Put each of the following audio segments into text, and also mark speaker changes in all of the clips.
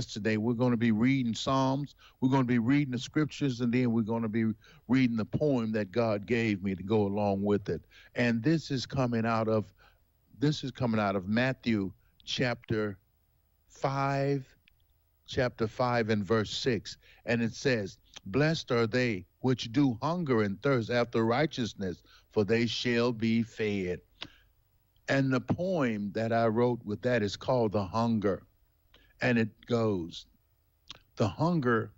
Speaker 1: Today, we're going to be reading Psalms, we're going to be reading the scriptures, and then we're going to be reading the poem that God gave me to go along with it. And this is coming out of Matthew chapter 5 and verse 6. And it says, "Blessed are they which do hunger and thirst after righteousness, for they shall be fed." And the poem that I wrote with that is called The Hunger. And it goes, "The hunger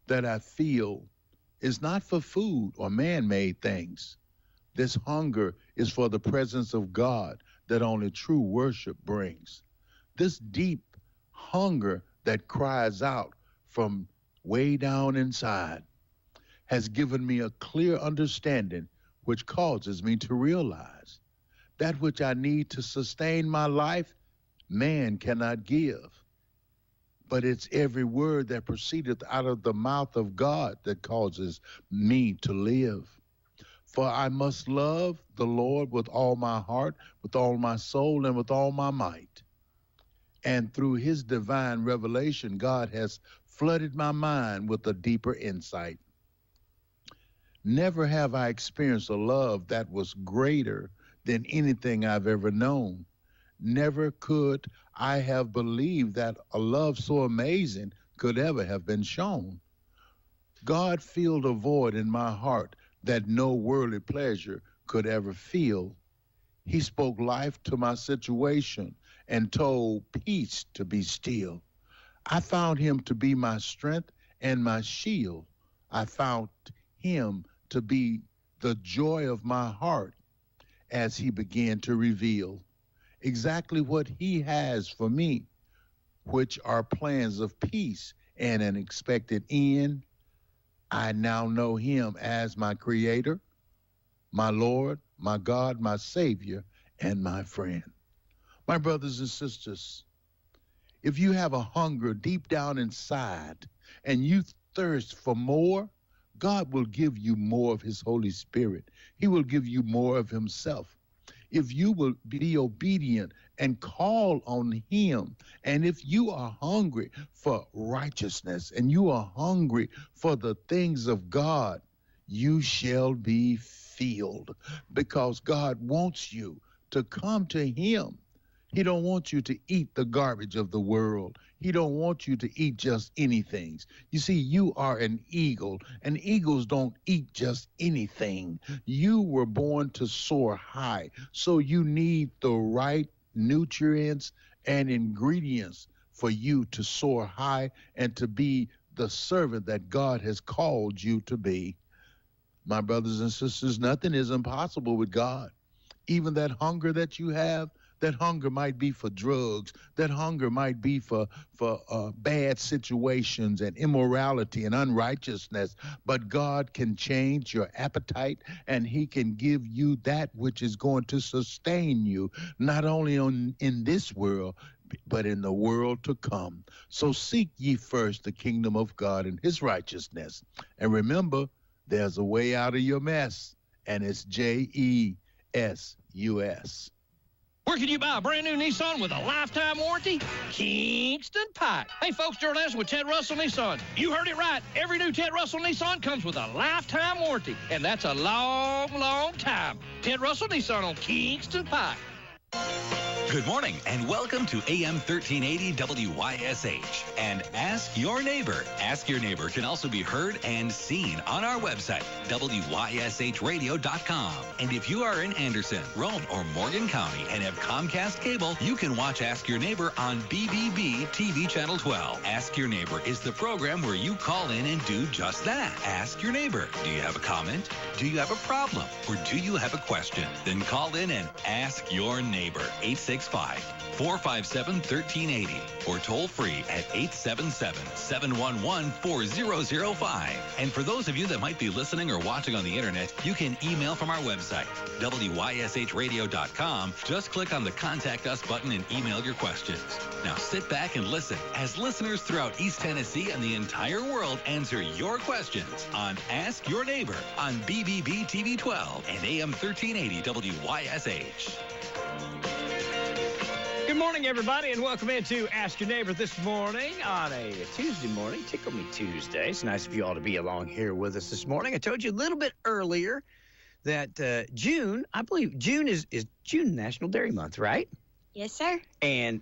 Speaker 1: that I feel is not for food or man-made things. This hunger is for the presence of God that only true worship brings. This deep hunger that cries out from way down inside has given me a clear understanding which causes me to realize that which I need to sustain my life, man cannot give. But it's every word that proceedeth out of the mouth of God that causes me to live. For I must love the Lord with all my heart, with all my soul, and with all my might. And through his divine revelation, God has flooded my mind with a deeper insight. Never have I experienced a love that was greater than anything I've ever known. Never could I have believed that a love so amazing could ever have been shown. God filled a void in my heart that no worldly pleasure could ever fill. He spoke life to my situation and told peace to be still. I found him to be my strength and my shield. I found him to be the joy of my heart as he began to reveal exactly what he has for me, which are plans of peace and an expected end. I now know him as my creator, my Lord, my God, my Savior, and my friend. My brothers and sisters, if you have a hunger deep down inside and you thirst for more, God will give you more of his Holy Spirit. He will give you more of himself. If you will be obedient and call on him, and if you are hungry for righteousness and you are hungry for the things of God, you shall be filled, because God wants you to come to him. He don't want you to eat the garbage of the world. He don't want you to eat just anything. You see, you are an eagle, and eagles don't eat just anything. You were born to soar high, so you need the right nutrients and ingredients for you to soar high and to be the servant that God has called you to be. My brothers and sisters, nothing is impossible with God. Even that hunger that you have, that hunger might be for drugs. That hunger might be for bad situations and immorality and unrighteousness. But God can change your appetite, and he can give you that which is going to sustain you, not only in this world, but in the world to come. So seek ye first the kingdom of God and his righteousness. And remember, there's a way out of your mess, and it's JESUS.
Speaker 2: Where can you buy a brand new Nissan with a lifetime warranty? Kingston Pike. Hey, folks, Gerald Anderson with Ted Russell Nissan. You heard it right. Every new Ted Russell Nissan comes with a lifetime warranty, and that's a long, long time. Ted Russell Nissan on Kingston Pike.
Speaker 3: Good morning and welcome to AM 1380 WYSH and Ask Your Neighbor. Ask Your Neighbor can also be heard and seen on our website, WYSHradio.com. And if you are in Anderson, Rome, or Morgan County and have Comcast cable, you can watch Ask Your Neighbor on BBB TV Channel 12. Ask Your Neighbor is the program where you call in and do just that. Ask Your Neighbor. Do you have a comment? Do you have a problem? Or do you have a question? Then call in and ask your neighbor. 865-457-1380 or toll free at 877-711-4005. And for those of you that might be listening or watching on the internet, you can email from our website, WYSHradio.com. Just click on the Contact Us button and email your questions. Now sit back and listen as listeners throughout East Tennessee and the entire world answer your questions on Ask Your Neighbor on BBB TV 12 and AM 1380 WYSH.
Speaker 2: Good
Speaker 4: Good morning, everybody, and welcome into Ask Your Neighbor this morning on a Tuesday morning, Tickle Me Tuesday. It's nice of you all to be along here with us this morning. I told you a little bit earlier that June, I believe June is June National Dairy Month, right?
Speaker 5: Yes, sir.
Speaker 4: And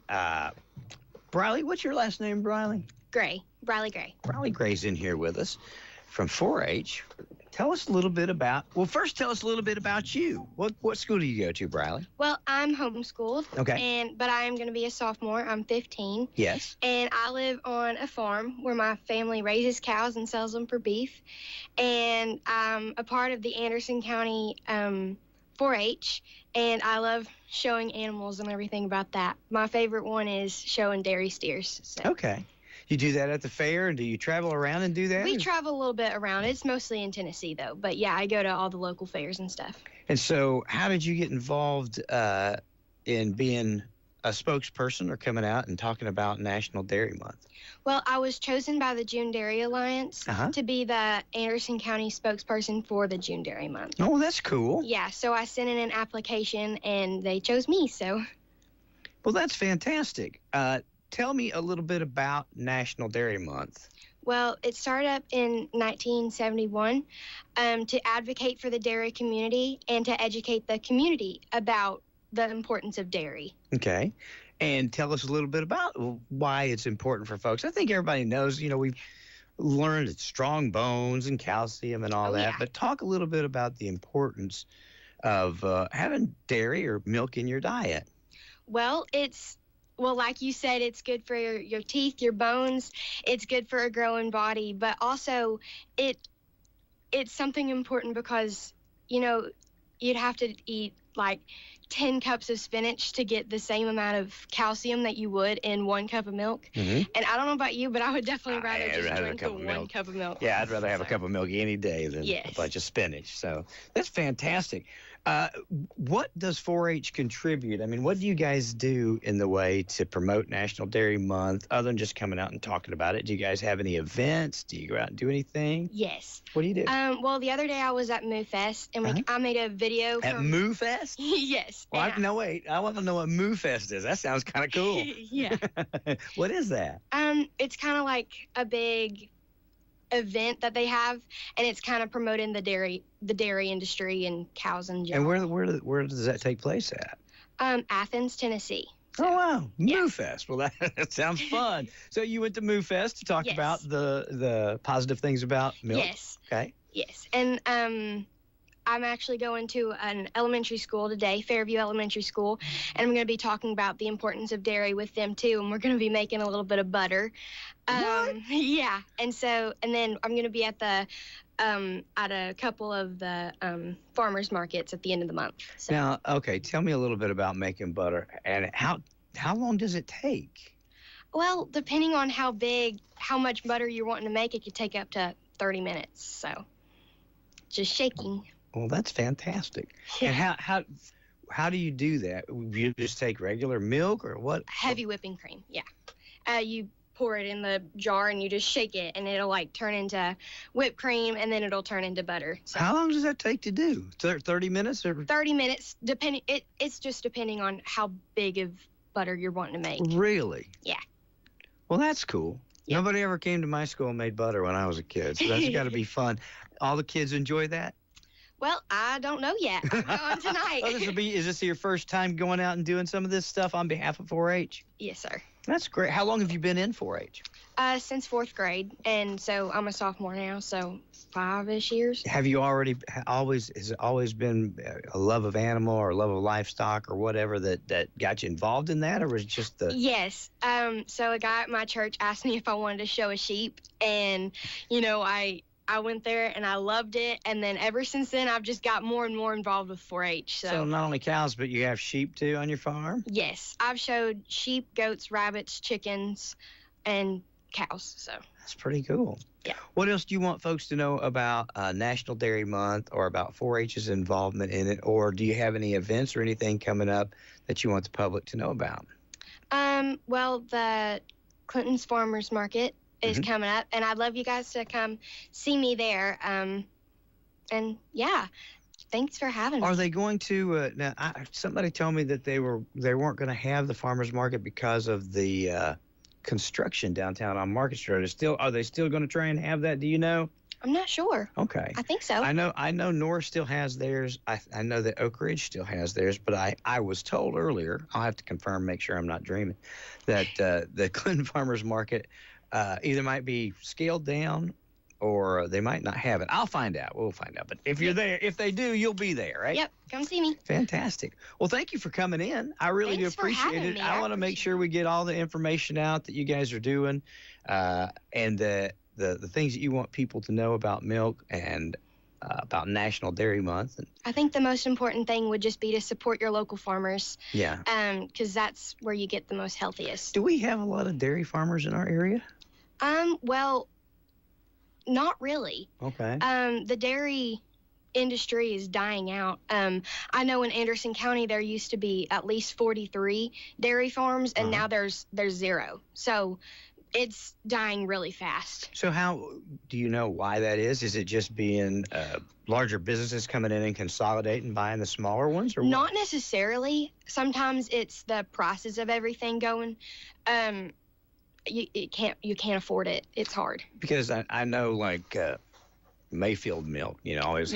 Speaker 4: Briley, what's your last name, Briley?
Speaker 5: Gray. Briley Gray.
Speaker 4: Briley Gray's in here with us from 4-H. Tell us a little bit about, well, first tell us a little bit about you. What school do you go to, Briley?
Speaker 5: Well, I'm homeschooled.
Speaker 4: Okay.
Speaker 5: But I am going to be a sophomore. I'm 15.
Speaker 4: Yes.
Speaker 5: And I live on a farm where my family raises cows and sells them for beef. And I'm a part of the Anderson County 4-H, and I love showing animals and everything about that. My favorite one is showing dairy steers. So.
Speaker 4: Okay. You do that at the fair, and do you travel around and do that?
Speaker 5: We travel a little bit around. It's mostly in Tennessee, though. But, yeah, I go to all the local fairs and stuff.
Speaker 4: And so how did you get involved in being a spokesperson or coming out and talking about National Dairy Month?
Speaker 5: Well, I was chosen by the June Dairy Alliance to be the Anderson County spokesperson for the June Dairy Month.
Speaker 4: Oh, that's cool.
Speaker 5: Yeah, so I sent in an application, and they chose me, so.
Speaker 4: Well, that's fantastic. Tell me a little bit about National Dairy Month.
Speaker 5: Well, it started up in 1971 to advocate for the dairy community and to educate the community about the importance of dairy.
Speaker 4: Okay. And tell us a little bit about why it's important for folks. I think everybody knows, we've learned it's strong bones and calcium and all that.
Speaker 5: Yeah.
Speaker 4: But talk a little bit about the importance of having dairy or milk in your diet.
Speaker 5: Well, like you said, it's good for your teeth, your bones. It's good for a growing body. But also, it's something important because, you'd have to eat like 10 cups of spinach to get the same amount of calcium that you would in 1 cup of milk. Mm-hmm. And I don't know about you, but I would definitely rather just drink the 1 cup of milk.
Speaker 4: Yeah, I'd rather have a cup of milk any day than a bunch of spinach. So that's fantastic. What does 4-H contribute? I mean, what do you guys do in the way to promote National Dairy Month other than just coming out and talking about it? Do you guys have any events? Do you go out and do anything?
Speaker 5: Yes.
Speaker 4: What do you do?
Speaker 5: Well, the other day I was at Moo Fest, and I made a video.
Speaker 4: At Moo Fest?
Speaker 5: Yes.
Speaker 4: Well, wait. I want to know what Moo Fest is. That sounds kind of cool.
Speaker 5: Yeah.
Speaker 4: What is that?
Speaker 5: It's kind of like a big event that they have, and it's kind of promoting the dairy industry and cows in general.
Speaker 4: And where does that take place at?
Speaker 5: Athens, Tennessee.
Speaker 4: So, oh wow, Moo Fest. Well, that sounds fun. So you went to Moo Fest to talk about the positive things about milk.
Speaker 5: Yes.
Speaker 4: Okay.
Speaker 5: Yes, and I'm actually going to an elementary school today, Fairview Elementary School, and I'm going to be talking about the importance of dairy with them too, and we're going to be making a little bit of butter.
Speaker 4: What?
Speaker 5: Yeah, and then I'm going to be at a couple of the farmers markets at the end of the month. So.
Speaker 4: Now, okay, tell me a little bit about making butter, and how long does it take?
Speaker 5: Well, depending on how much butter you're wanting to make, it could take up to 30 minutes. So, just shaking.
Speaker 4: Well, that's fantastic. Yeah. And how do you do that? You just take regular milk or what?
Speaker 5: Heavy whipping cream, yeah. You pour it in the jar and you just shake it, and it'll like turn into whipped cream, and then it'll turn into butter. So.
Speaker 4: How long does that take to do? 30 minutes? Or?
Speaker 5: 30 minutes, depending. It's just depending on how big of butter you're wanting to make.
Speaker 4: Really?
Speaker 5: Yeah.
Speaker 4: Well, that's cool.
Speaker 5: Yeah.
Speaker 4: Nobody ever came to my school and made butter when I was a kid, so that's got to be fun. All the kids enjoy that?
Speaker 5: Well, I don't know yet. I'm going tonight.
Speaker 4: Is this your first time going out and doing some of this stuff on behalf of 4-H?
Speaker 5: Yes, sir.
Speaker 4: That's great. How long have you been in 4-H?
Speaker 5: Since 4th grade, and so I'm a sophomore now, so 5-ish years.
Speaker 4: Have you has it always been a love of animal or love of livestock or whatever that got you involved in that, or was it just the...
Speaker 5: Yes. So a guy at my church asked me if I wanted to show a sheep, and, I went there and I loved it, and then ever since then I've just got more and more involved with 4-H.
Speaker 4: So not only cows, but you have sheep too on your farm?
Speaker 5: Yes, I've showed sheep, goats, rabbits, chickens, and cows. So
Speaker 4: that's pretty cool.
Speaker 5: Yeah.
Speaker 4: What else do you want folks to know about National Dairy Month or about 4-H's involvement in it, or do you have any events or anything coming up that you want the public to know about?
Speaker 5: Well, the Clinton's Farmers Market is coming up, and I'd love you guys to come see me there. And yeah. Thanks for having me.
Speaker 4: Are they going to somebody told me that they weren't going to have the farmers market because of the construction downtown on Market Street. Are they still going to try and have that? Do you know?
Speaker 5: I'm not sure.
Speaker 4: Okay.
Speaker 5: I think so.
Speaker 4: I know Norris still has theirs. I know that Oak Ridge still has theirs, but I was told earlier, I'll have to confirm, make sure I'm not dreaming, that the Clinton Farmers Market either might be scaled down or they might not have it. I'll find out. We'll find out. But if you're there, if they do, you'll be there, right?
Speaker 5: Yep. Come see me.
Speaker 4: Fantastic. Well, thank you for coming in. I really do appreciate it. I want to make sure we get all the information out that you guys are doing, and the things that you want people to know about milk and about National Dairy Month.
Speaker 5: I think the most important thing would just be to support your local farmers.
Speaker 4: Yeah.
Speaker 5: Because that's where you get the most healthiest.
Speaker 4: Do we have a lot of dairy farmers in our area?
Speaker 5: Well, not really.
Speaker 4: Okay.
Speaker 5: The dairy industry is dying out. I know in Anderson County there used to be at least 43 dairy farms, and now there's 0. So it's dying really fast.
Speaker 4: So how do you know why that is? Is it just being larger businesses coming in and consolidating, buying the smaller ones, or
Speaker 5: not
Speaker 4: what?
Speaker 5: necessarily? Sometimes it's the prices of everything going. You can't afford it. It's hard.
Speaker 4: Because I know, like Mayfield milk, always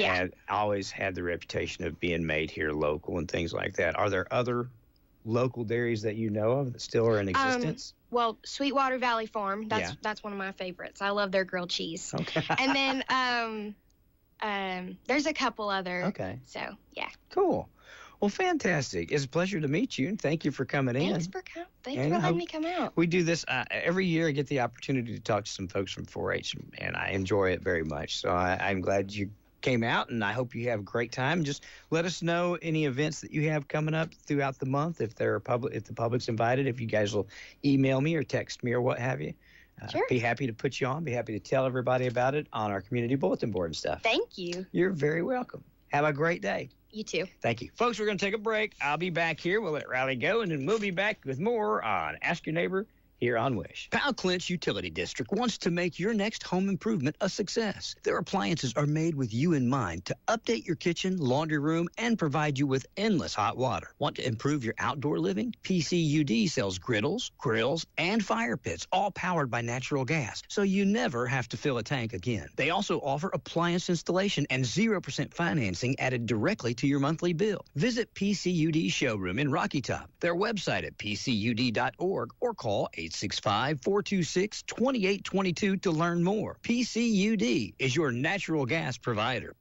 Speaker 4: had the reputation of being made here local and things like that. Are there other local dairies that you know of that still are in existence?
Speaker 5: Well, Sweetwater Valley Farm. That's one of my favorites. I love their grilled cheese.
Speaker 4: Okay.
Speaker 5: And then there's a couple other.
Speaker 4: Okay.
Speaker 5: So yeah.
Speaker 4: Cool. Well, fantastic. It's a pleasure to meet you, and thank you for coming in.
Speaker 5: Thanks for letting me come out.
Speaker 4: We do this every year. I get the opportunity to talk to some folks from 4-H, and I enjoy it very much. So I'm glad you came out, and I hope you have a great time. Just let us know any events that you have coming up throughout the month, if the public's invited, if you guys will email me or text me or what have you.
Speaker 5: Sure.
Speaker 4: Be happy to put you on. Be happy to tell everybody about it on our community bulletin board and stuff.
Speaker 5: Thank you.
Speaker 4: You're very welcome. Have a great day.
Speaker 5: You too.
Speaker 4: Thank you. Folks, we're going to take a break. I'll be back here. We'll let Riley go, and then we'll be back with more on Ask Your Neighbor here on WYSH. Powell Clinch Utility District wants to make your next home improvement a success. Their appliances are made with you in mind to update your kitchen, laundry room, and provide you with endless hot water. Want to improve your outdoor living? PCUD sells griddles, grills, and fire pits, all powered by natural gas, so you never have to fill a tank again. They also offer appliance installation and 0% financing added directly to your monthly bill. Visit PCUD Showroom in Rocky Top, their website at pcud.org, or call 865-426-2822 to learn more. PCUD is your natural gas provider.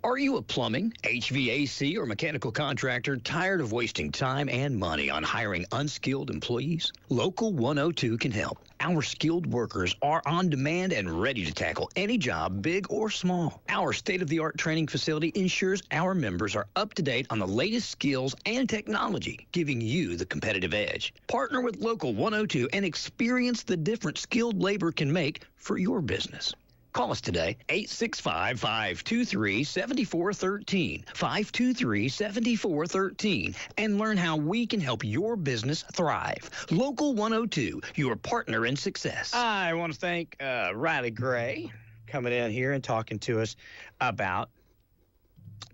Speaker 4: Are you a plumbing, HVAC, or mechanical contractor tired of wasting time and money on hiring unskilled employees? Local 102 can help. Our skilled workers are on demand and ready to tackle any job, big or small. Our state-of-the-art training facility ensures our members are up to date on the latest skills and technology, giving you the competitive edge. Partner with Local 102 and experience the difference skilled labor can make for your business. Call us today, 865-523-7413, 523-7413, and learn how we can help your business thrive. Local 102, your partner in success. I want to thank Riley Gray coming in here and talking to us about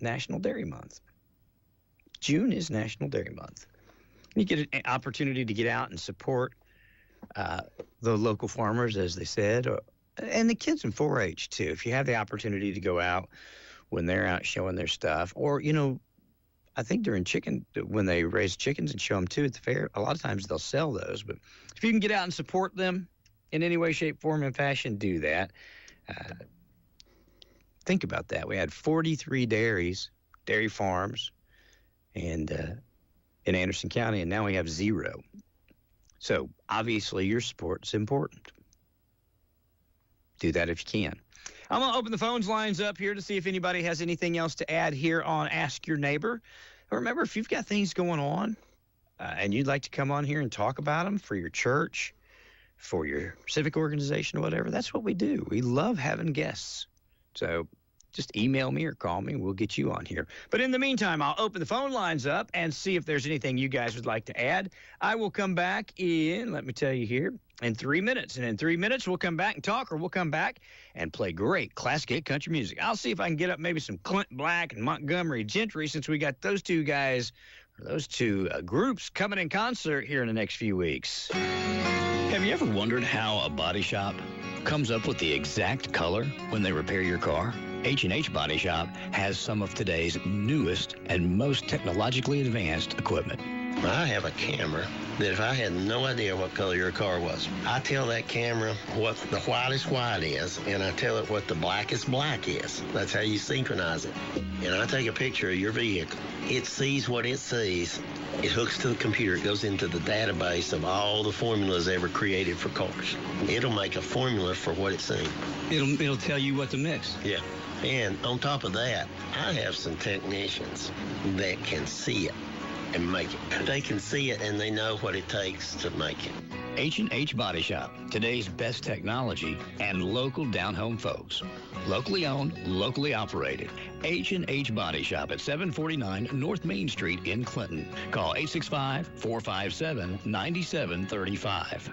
Speaker 4: National Dairy Month. June is National Dairy Month. You get an opportunity to get out and support the local farmers, as they said, and the kids in 4-H, too. If you have the opportunity to go out when they're out showing their stuff, or, I think when they raise chickens and show them, too, at the fair, a lot of times they'll sell those. But if you can get out and support them in any way, shape, form, and fashion, do that. Think about that. We had 43 dairy farms in Anderson County, and now we have 0. So, obviously, your support is important. Do that if you can. I'm going to open the phones lines up here to see if anybody has anything else to add here on Ask Your Neighbor. Remember, if you've got things going on and you'd like to come on here and talk about them for your church, for your civic organization or whatever, that's what we do. We love having guests. So just email me or call me. We'll get you on here. But in the meantime, I'll open the phone lines up and see if there's anything you guys would like to add. I will come back let me tell you here, in 3 minutes. And in 3 minutes, we'll come back and talk, or we'll come back and play great classic hit country music. I'll see if I can get up maybe some Clint Black and Montgomery Gentry, since we got those two guys, or those two groups coming in concert here in the next few weeks.
Speaker 6: Have you ever wondered how a body shop comes up with the exact color when they repair your car? H&H Body Shop has some of today's newest and most technologically advanced equipment.
Speaker 7: I have a camera that if I had no idea what color your car was, I tell that camera what the whitest white is, and I tell it what the blackest black is. That's how you synchronize it. And I take a picture of your vehicle. It sees what it sees. It hooks to the computer. It goes into the database of all the formulas ever created for cars. It'll make a formula for what it's seen.
Speaker 6: It'll tell you what to mix.
Speaker 7: Yeah. And on top of that, I have some technicians that can see it and make it. They can see it and they know what it takes to make it.
Speaker 6: H&H Body Shop, today's best technology and local down-home folks. Locally owned, locally operated. H&H Body Shop at 749 North Main Street in Clinton. Call 865-457-9735.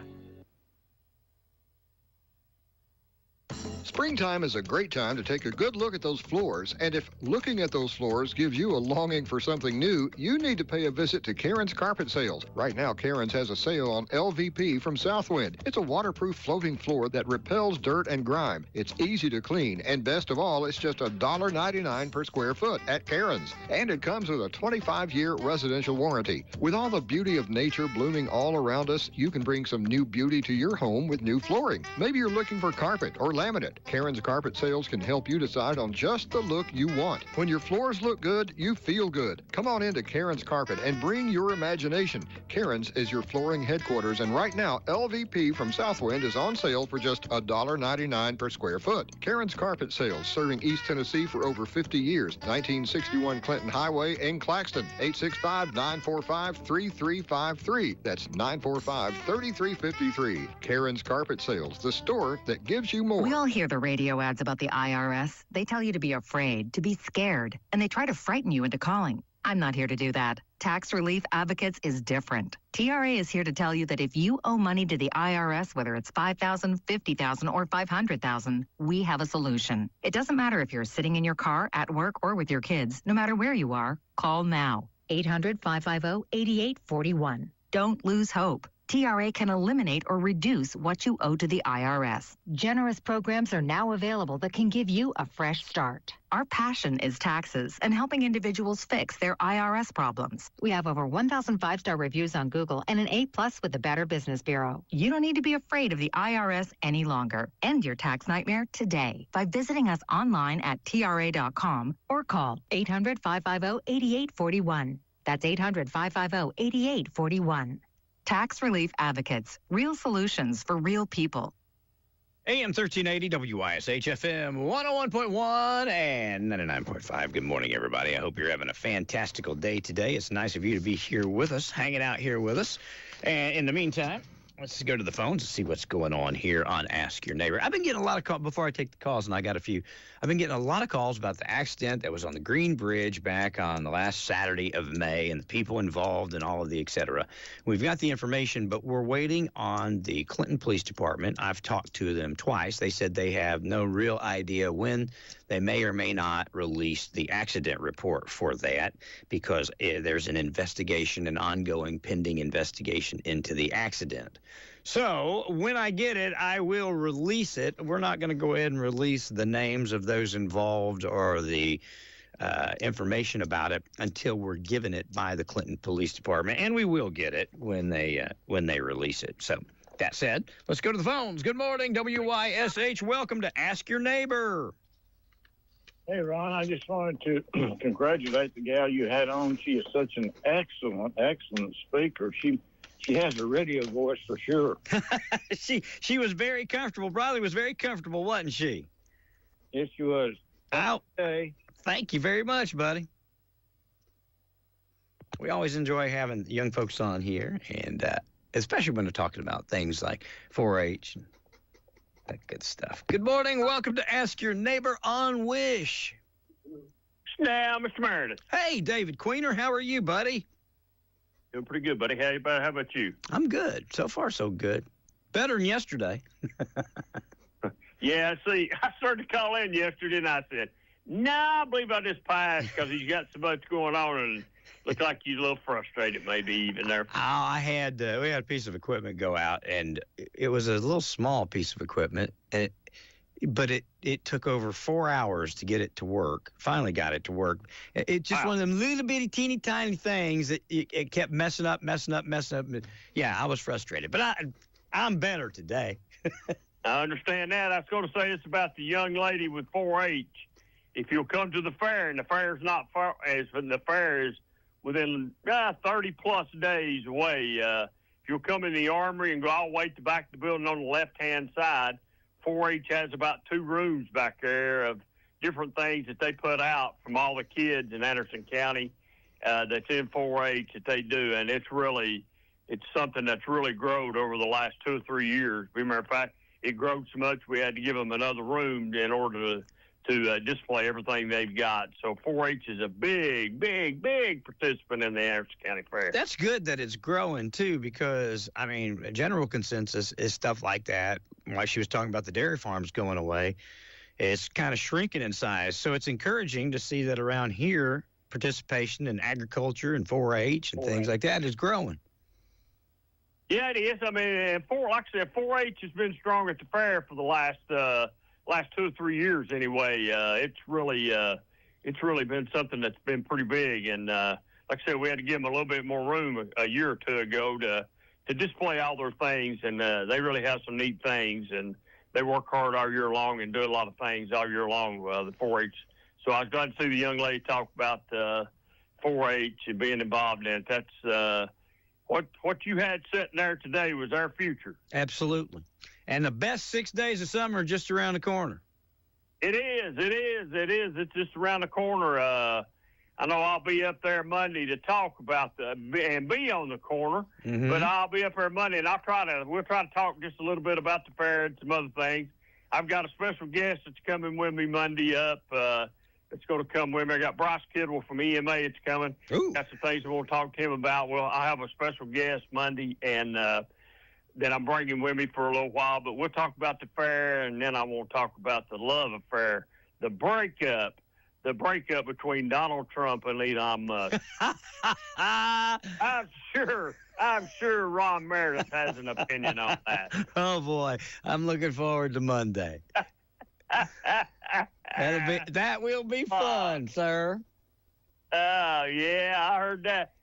Speaker 8: Springtime is a great time to take a good look at those floors, and if looking at those floors gives you a longing for something new, you need to pay a visit to Karen's Carpet Sales. Right now, Karen's has a sale on LVP from Southwind. It's a waterproof floating floor that repels dirt and grime. It's easy to clean, and best of all, it's just $1.99 per square foot at Karen's. And it comes with a 25-year residential warranty. With all the beauty of nature blooming all around us, you can bring some new beauty to your home with new flooring. Maybe you're looking for carpet or laminate. Karen's Carpet Sales can help you decide on just the look you want. When your floors look good, you feel good. Come on into Karen's Carpet and bring your imagination. Karen's is your flooring headquarters, and right now, LVP from Southwind is on sale for just $1.99 per square foot. Karen's Carpet Sales, serving East Tennessee for over 50 years. 1961 Clinton Highway in Claxton. 865-945-3353. That's 945-3353. Karen's Carpet Sales, the store that gives you more.
Speaker 9: We all hear the radio ads about the IRS. They tell you to be afraid, to be scared, and they try to frighten you into calling. I'm not here to do that. Tax Relief Advocates is different. TRA is here to tell you that if you owe money to the IRS, whether it's $5,000, $50,000, or $500,000, we have a solution. It doesn't matter if you're sitting in your car, at work, or with your kids. No matter where you are, call now. 800-550-8841. Don't lose hope. TRA can eliminate or reduce what you owe to the IRS. Generous programs are now available that can give you a fresh start. Our passion is taxes and helping individuals fix their IRS problems. We have over 1,000 five-star reviews on Google and an A+ with the Better Business Bureau. You don't need to be afraid of the IRS any longer. End your tax nightmare today by visiting us online at TRA.com or call 800-550-8841. That's 800-550-8841. Tax Relief Advocates, real solutions for real people.
Speaker 4: AM 1380 WYSH FM 101.1 and 99.5. Good morning, everybody. I hope you're having a fantastical day today. It's nice of you to be here with us, hanging out here with us. And in the meantime, let's go to the phones and see what's going on here on Ask Your Neighbor. I've been getting a lot of calls, before I take the calls, and I got a few, I've been getting a lot of calls about the accident that was on the Green Bridge back on the last Saturday of May and the people involved and all of the et cetera. We've got the information, but we're waiting on the Clinton Police Department. I've talked to them twice. They said they have no real idea when they may or may not release the accident report for that because there's an investigation, an ongoing pending investigation into the accident. So when I get it, I will release it. We're not going to go ahead and release the names of those involved or the information about it until we're given it by the Clinton Police Department, and we will get it when they release it. So that said, let's go to the phones. Good morning, WYSH. Welcome to Ask Your Neighbor.
Speaker 10: Hey, Ron, I just wanted to congratulate the gal you had on. She is such an excellent speaker. She has a radio voice for sure.
Speaker 4: She was very comfortable. Briley was very comfortable, wasn't she?
Speaker 10: Yes, she was.
Speaker 4: Okay. Thank you very much, buddy. We always enjoy having young folks on here, and especially when they're talking about things like 4-H, That good stuff. Good morning. Welcome to Ask Your Neighbor on WYSH.
Speaker 11: Now, Mr. Meredith.
Speaker 4: Hey, David Queener. How are you, buddy?
Speaker 11: Doing pretty good, buddy. How about you?
Speaker 4: I'm good. So far, so good. Better than yesterday.
Speaker 11: Yeah, see, I started to call in yesterday, and I said, I believe I just passed because he's got so much going on, and looked like you're a little frustrated maybe even there.
Speaker 4: Oh, we had a piece of equipment go out, and it was a little small piece of equipment, but it took over 4 hours to get it to work. Finally got it to work. It's just one of them little bitty, teeny tiny things that it kept messing up. Yeah, I was frustrated, but I'm better today.
Speaker 11: I understand that. I was going to say this about the young lady with 4-H. If you'll come to the fair, and the fair's not far, the fair is within 30-plus days away. If you'll come in the armory and go all the way to the back of the building on the left-hand side, 4-H has about 2 rooms back there of different things that they put out from all the kids in Anderson County that's in 4-H that they do. And it's something that's really grown over the last 2 or 3 years. As a matter of fact, it grew so much we had to give them another room in order to display everything they've got. So 4-H is a big, big, big participant in the Anderson County Fair.
Speaker 4: That's good that it's growing, too, because, I mean, a general consensus is stuff like that. Like she was talking about the dairy farms going away, it's kind of shrinking in size. So it's encouraging to see that around here, participation in agriculture and 4-H and things like that is growing.
Speaker 11: Yeah, it is. I mean, like I said, 4-H has been strong at the fair for the last 2 or 3 years anyway. It's really been something that's been pretty big. And like I said, we had to give them a little bit more room a year or two ago to display all their things. And they really have some neat things. And they work hard all year long and do a lot of things all year long, the 4-H. So I was glad to see the young lady talk about 4-H and being involved in it. That's what you had sitting there today was our future.
Speaker 4: Absolutely. And the best 6 days of summer are just around the corner.
Speaker 11: It is. It's just around the corner. I know I'll be up there Monday to talk about and be on the corner, but I'll be up there Monday, and we'll try to talk just a little bit about the fair and some other things. I've got a special guest that's coming with me Monday up. That's going to come with me. I got Bryce Kidwell from EMA that's coming.
Speaker 4: Ooh.
Speaker 11: Got some things we'll talk to him about. Well, I have a special guest Monday, and that I'm bringing with me for a little while. But we'll talk about the fair, and then I want to talk about the love affair, the breakup between Donald Trump and Elon Musk. I'm sure Ron Meredith has an opinion on that.
Speaker 4: Oh, boy. I'm looking forward to Monday. That will be fun, sir.
Speaker 11: Yeah, I heard that.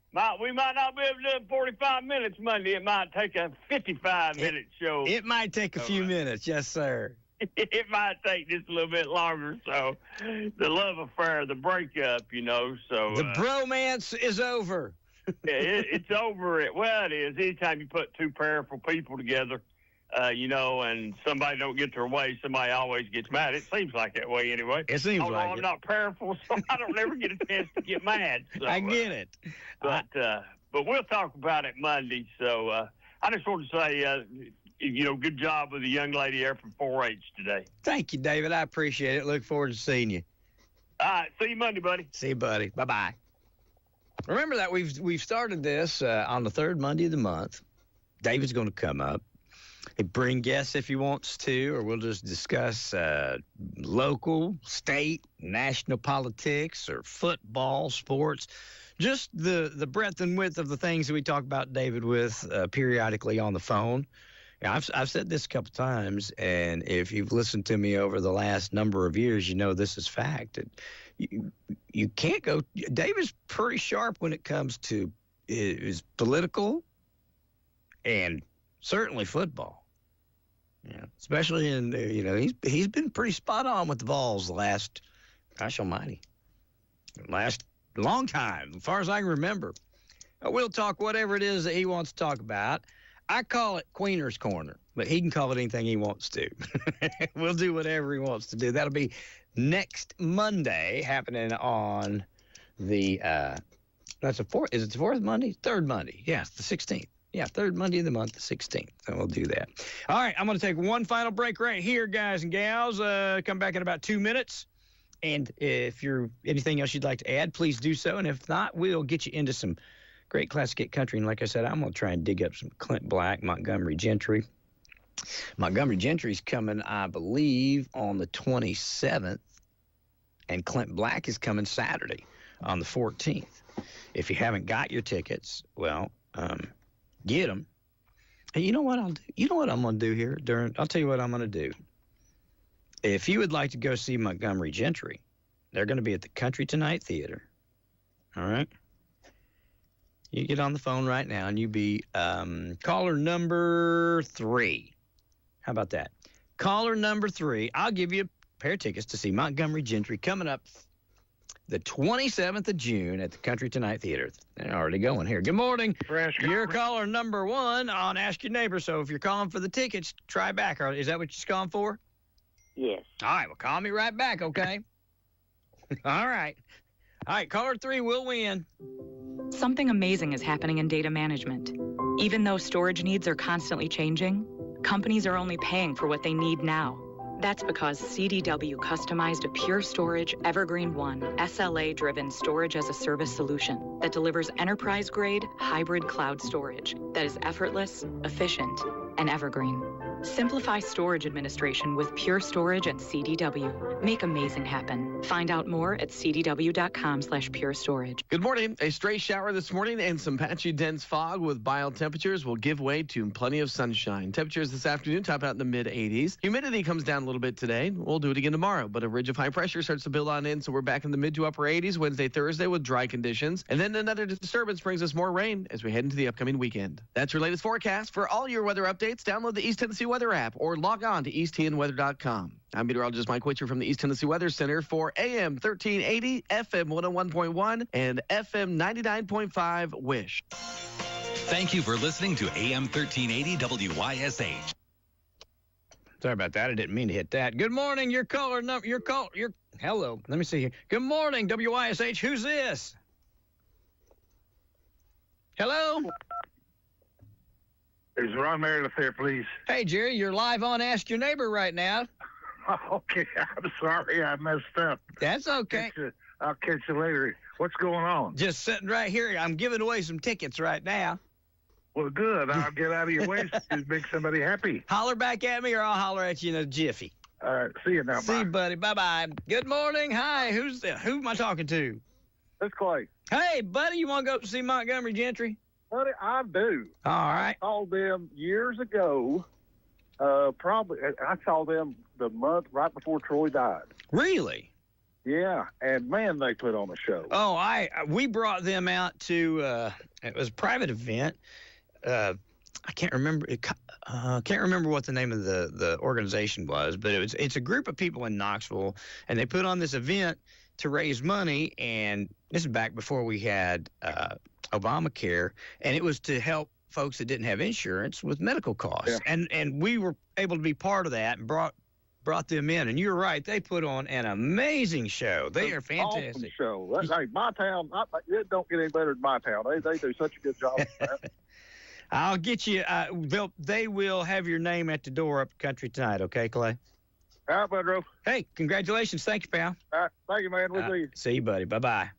Speaker 11: We might not be able to do it 45 minutes Monday. It might take a 55-minute show.
Speaker 4: It might take a few minutes, yes, sir.
Speaker 11: It might take just a little bit longer. So the love affair, the breakup, so.
Speaker 4: The bromance is over.
Speaker 11: Yeah, it's over. It is. Anytime you put two powerful people together, and somebody don't get their way, somebody always gets mad. It seems like that way anyway.
Speaker 4: It seems like
Speaker 11: I'm not powerful, so I don't ever get a chance to get mad. So,
Speaker 4: I get it.
Speaker 11: But we'll talk about it Monday. So I just want to say, good job with the young lady there from 4-H today.
Speaker 4: Thank you, David. I appreciate it. Look forward to seeing you.
Speaker 11: All right. See you Monday, buddy.
Speaker 4: See you, buddy. Bye-bye. Remember that we've started this on the third Monday of the month. David's going to come up. Bring guests if he wants to, or we'll just discuss local, state, national politics, or football, sports, just the breadth and width of the things that we talk about David with periodically on the phone. I've said this a couple times, and if you've listened to me over the last number of years, you know this is fact. You can't go. David's pretty sharp when it comes to his political and certainly football. Yeah, especially in he's been pretty spot on with the Vols the last, gosh almighty, long time, as far as I can remember. We'll talk whatever it is that he wants to talk about. I call it Queener's Corner, but he can call it anything he wants to. We'll do whatever he wants to do. That'll be next Monday, happening on the that's the fourth. Is it the fourth Monday? Third Monday. Yes, the 16th.
Speaker 6: Yeah, third Monday of the month, the 16th. And we'll do that. All right, I'm going to take one final break right here, guys and gals. Come back in about 2 minutes. And if you're anything else you'd like to add, please do so. And if not, we'll get you into some great classic hit country. And like I said, I'm going to try and dig up some Clint Black, Montgomery Gentry. Montgomery Gentry's coming, I believe, on the 27th. And Clint Black is coming Saturday on the 14th. If you haven't got your tickets, well, get them. And you know what I'll do? You know what I'm going to do here? I'll tell you what I'm going to do. If you would like to go see Montgomery Gentry, they're going to be at the Country Tonight Theater. All right? You get on the phone right now, and you be caller number 3. How about that? Caller number 3. I'll give you a pair of tickets to see Montgomery Gentry coming up the 27th of June at the Country Tonight Theater. They're already going here. Good morning. You're caller number 1 on Ask Your Neighbor. So if you're calling for the tickets, try back. Is that what you're calling for?
Speaker 12: Yes.
Speaker 6: All right. Well, call me right back, okay? All right. All right. Caller 3 will win.
Speaker 13: Something amazing is happening in data management. Even though storage needs are constantly changing, companies are only paying for what they need now. That's because CDW customized a Pure Storage Evergreen One SLA-driven storage-as-a-service solution that delivers enterprise-grade hybrid cloud storage that is effortless, efficient, and evergreen. Simplify storage administration with Pure Storage and CDW. Make amazing happen. Find out more at cdw.com/purestorage.
Speaker 14: Good morning. A stray shower this morning and some patchy dense fog with mild temperatures will give way to plenty of sunshine. Temperatures this afternoon top out in the mid-80s. Humidity comes down a little bit today. We'll do it again tomorrow, but a ridge of high pressure starts to build on in, so we're back in the mid to upper 80s Wednesday, Thursday with dry conditions. And then another disturbance brings us more rain as we head into the upcoming weekend. That's your latest forecast. For all your weather updates, download the East Tennessee Weather app or log on to easttnweather.com. I'm meteorologist Mike Witcher from the East Tennessee Weather Center for AM 1380, FM 101.1, and FM 99.5 WYSH.
Speaker 3: Thank you for listening to AM 1380 WYSH.
Speaker 6: Sorry about that. I didn't mean to hit that. Good morning. Hello. Let me see here. Good morning, WYSH. Who's this? Hello?
Speaker 10: Is Ron Meredith there, please?
Speaker 6: Hey, Jerry, you're live on Ask Your Neighbor right now.
Speaker 10: Okay, I'm sorry I messed up.
Speaker 6: That's okay.
Speaker 10: I'll catch you later. What's going on?
Speaker 6: Just sitting right here. I'm giving away some tickets right now.
Speaker 10: Well, good. I'll get out of your way to make somebody happy.
Speaker 6: Holler back at me or I'll holler at you in a jiffy.
Speaker 10: All right, see you now.
Speaker 6: See you, buddy. Bye-bye. Good morning. Hi, who am I talking to?
Speaker 10: It's Clay.
Speaker 6: Hey, buddy, you want to go see Montgomery Gentry?
Speaker 10: Buddy, I do.
Speaker 6: All right.
Speaker 10: I saw them years ago. Probably, I saw them the month right before Troy died.
Speaker 6: Really?
Speaker 10: Yeah, and man, they put on a show.
Speaker 6: Oh, we brought them out to. It was a private event. I can't remember. Can't remember what the name of the organization was, but it's a group of people in Knoxville, and they put on this event to raise money. And this is back before we had Obamacare, and it was to help folks that didn't have insurance with medical costs. Yeah. And we were able to be part of that and brought them in. And you're right, they put on an amazing show. They are fantastic.
Speaker 10: Awesome show. Hey, my town, it don't get any better than my town. They do such a good job with that.
Speaker 6: I'll get you. They will have your name at the door up country tonight. Okay, Clay?
Speaker 10: All right, Budro.
Speaker 6: Hey, congratulations. Thank you, pal.
Speaker 10: All right. Thank you, man. We'll see you.
Speaker 6: See you, buddy. Bye-bye.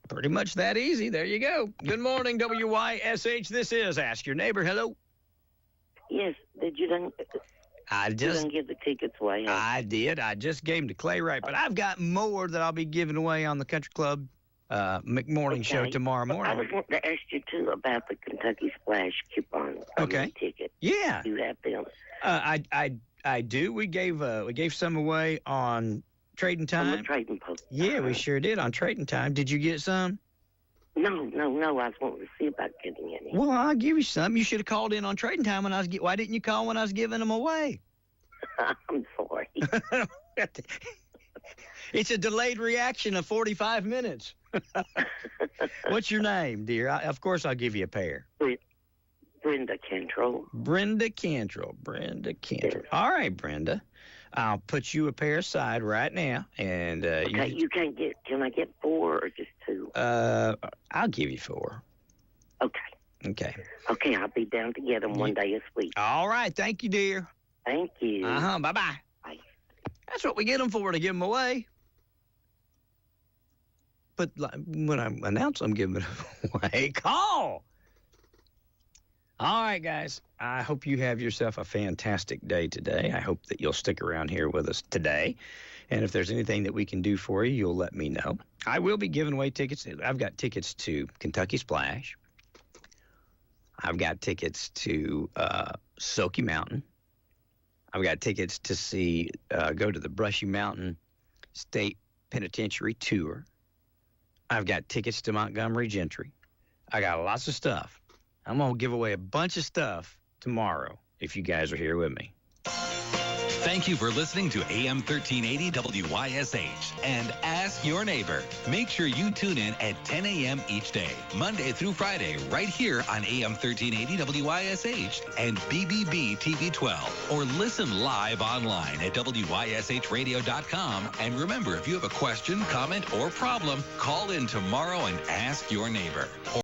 Speaker 6: Pretty much that easy. There you go. Good morning, WYSH. This is Ask Your Neighbor. Hello.
Speaker 12: Yes. Did you done?
Speaker 6: I just
Speaker 12: give the tickets away. Huh?
Speaker 6: I did. I just gave them to Clay Wright, but I've got more that I'll be giving away on the Country Club McMorning show tomorrow morning.
Speaker 12: I was wanting to ask you too about the Kentucky Splash coupon.
Speaker 6: Okay.
Speaker 12: Ticket.
Speaker 6: Yeah.
Speaker 12: Do you have them?
Speaker 6: I do. We gave some away on Trading Time.
Speaker 12: On the Trading Post.
Speaker 6: Yeah, we sure did on Trading Time. Did you get some?
Speaker 12: No. I was wanting to see about getting any.
Speaker 6: Well, I'll give you some. You should have called in on Trading Time when why didn't you call when I was giving them away?
Speaker 12: I'm sorry.
Speaker 6: It's a delayed reaction of 45 minutes. What's your name, dear? Of course I'll give you a pair.
Speaker 12: Brenda Cantrell.
Speaker 6: Brenda Cantrell. Yes. All right, Brenda. I'll put you a pair aside right now, and
Speaker 12: you can't get. Can I get 4 or just 2?
Speaker 6: I'll give you 4.
Speaker 12: Okay.
Speaker 4: Okay.
Speaker 12: Okay, I'll be down to get them one day this week.
Speaker 4: All right. Thank you, dear.
Speaker 12: Thank you.
Speaker 4: Bye-bye.
Speaker 12: Bye.
Speaker 4: That's what we get them for, to give them away. But when I announce I'm giving it away, call. All right, guys. I hope you have yourself a fantastic day today. I hope that you'll stick around here with us today. And if there's anything that we can do for you, you'll let me know. I will be giving away tickets. I've got tickets to Kentucky Splash. I've got tickets to Silky Mountain. I've got tickets to see, go to the Brushy Mountain State Penitentiary Tour. I've got tickets to Montgomery Gentry. I got lots of stuff. I'm going to give away a bunch of stuff tomorrow if you guys are here with me.
Speaker 3: Thank you for listening to AM 1380 WYSH and Ask Your Neighbor. Make sure you tune in at 10 a.m. each day, Monday through Friday, right here on AM 1380 WYSH and BBB TV 12. Or listen live online at WYSHradio.com. And remember, if you have a question, comment, or problem, call in tomorrow and ask your neighbor.